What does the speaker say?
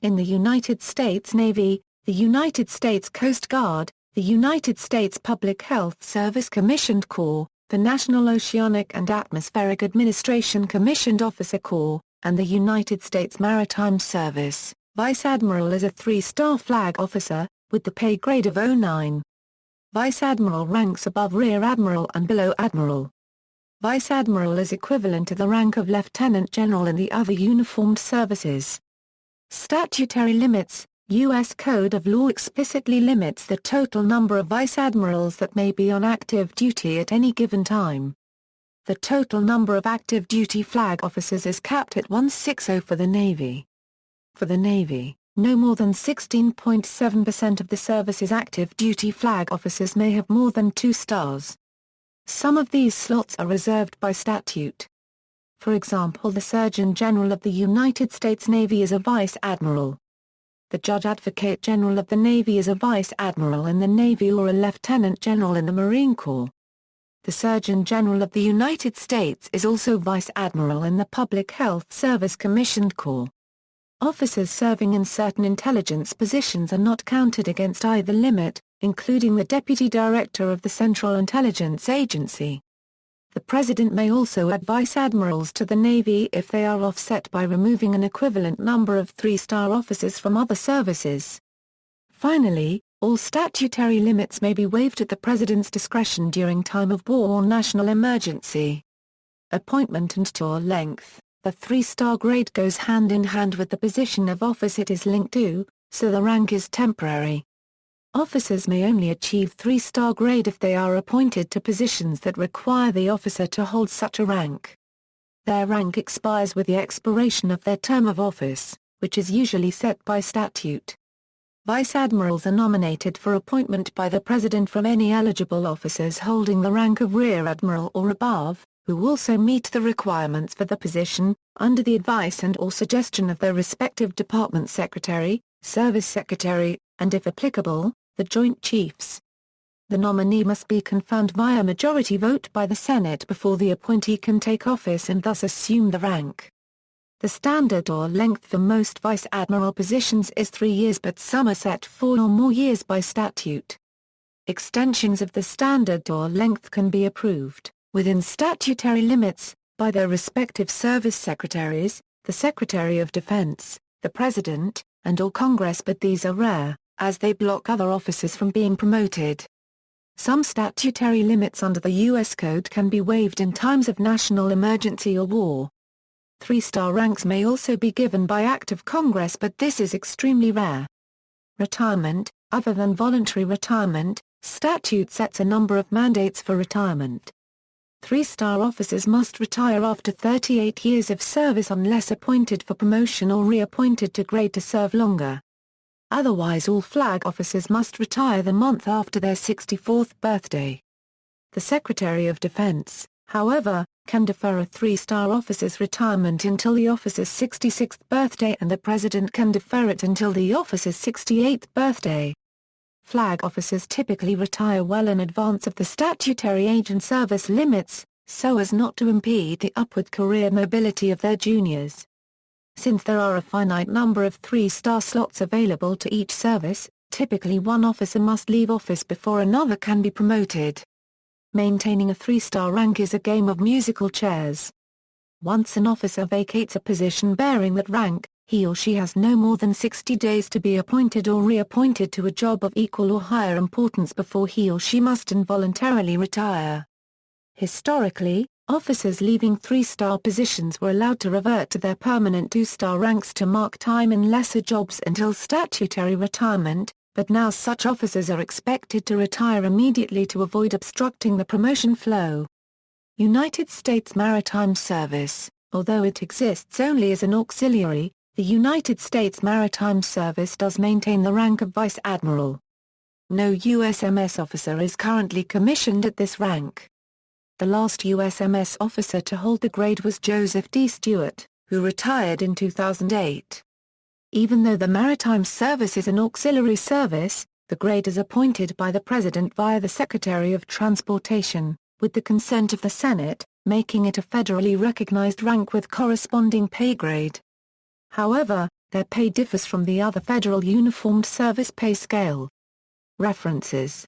in the United States Navy, the United States Coast Guard, the United States Public Health Service Commissioned Corps, the National Oceanic and Atmospheric Administration Commissioned Officer Corps, and the United States Maritime Service. Vice Admiral is a 3-star flag officer, with the pay grade of 09. Vice Admiral ranks above Rear Admiral and below Admiral. Vice Admiral is equivalent to the rank of Lieutenant General in the other uniformed services. Statutory limits. U.S. Code of Law explicitly limits the total number of vice admirals that may be on active duty at any given time. The total number of active duty flag officers is capped at 160 for the Navy. For the Navy, no more than 16.7% of the service's active duty flag officers may have more than 2 stars. Some of these slots are reserved by statute. For example, the Surgeon General of the United States Navy is a Vice Admiral. The Judge Advocate General of the Navy is a Vice Admiral in the Navy or a Lieutenant General in the Marine Corps. The Surgeon General of the United States is also Vice Admiral in the Public Health Service Commissioned Corps. Officers serving in certain intelligence positions are not counted against either limit, including the Deputy Director of the Central Intelligence Agency. The President may also add Vice Admirals to the Navy if they are offset by removing an equivalent number of 3-star officers from other services. Finally, all statutory limits may be waived at the President's discretion during time of war or national emergency. Appointment and tour length. The 3-star grade goes hand in hand with the position of office it is linked to, so the rank is temporary. Officers may only achieve 3-star grade if they are appointed to positions that require the officer to hold such a rank. Their rank expires with the expiration of their term of office, which is usually set by statute. Vice admirals are nominated for appointment by the President from any eligible officers holding the rank of Rear Admiral or above, who also meet the requirements for the position, under the advice and/or suggestion of their respective department secretary, service secretary, and if applicable, the Joint Chiefs. The nominee must be confirmed via majority vote by the Senate before the appointee can take office and thus assume the rank. The standard or length for most Vice Admiral positions is 3 years, but some are set 4 or more years by statute. Extensions of the standard or length can be approved, within statutory limits, by their respective service secretaries, the Secretary of Defense, the President, and/or Congress, but these are rare, as they block other officers from being promoted. Some statutory limits under the U.S. Code can be waived in times of national emergency or war. 3-star ranks may also be given by act of Congress, but this is extremely rare. Retirement. Other than voluntary retirement, statute sets a number of mandates for retirement. 3-star officers must retire after 38 years of service unless appointed for promotion or reappointed to grade to serve longer. Otherwise, all flag officers must retire the month after their 64th birthday. The Secretary of Defense, however, can defer a 3-star officer's retirement until the officer's 66th birthday, and the President can defer it until the officer's 68th birthday. Flag officers typically retire well in advance of the statutory age and service limits, so as not to impede the upward career mobility of their juniors. Since there are a finite number of 3-star slots available to each service, typically one officer must leave office before another can be promoted. Maintaining a 3-star rank is a game of musical chairs. Once an officer vacates a position bearing that rank, he or she has no more than 60 days to be appointed or reappointed to a job of equal or higher importance before he or she must involuntarily retire. Historically, officers leaving 3-star positions were allowed to revert to their permanent 2-star ranks to mark time in lesser jobs until statutory retirement, but now such officers are expected to retire immediately to avoid obstructing the promotion flow. United States Maritime Service. Although it exists only as an auxiliary, the United States Maritime Service does maintain the rank of Vice Admiral. No USMS officer is currently commissioned at this rank. The last USMS officer to hold the grade was Joseph D. Stewart, who retired in 2008. Even though the Maritime Service is an auxiliary service, the grade is appointed by the President via the Secretary of Transportation, with the consent of the Senate, making it a federally recognized rank with corresponding pay grade. However, their pay differs from the other federal uniformed service pay scale. References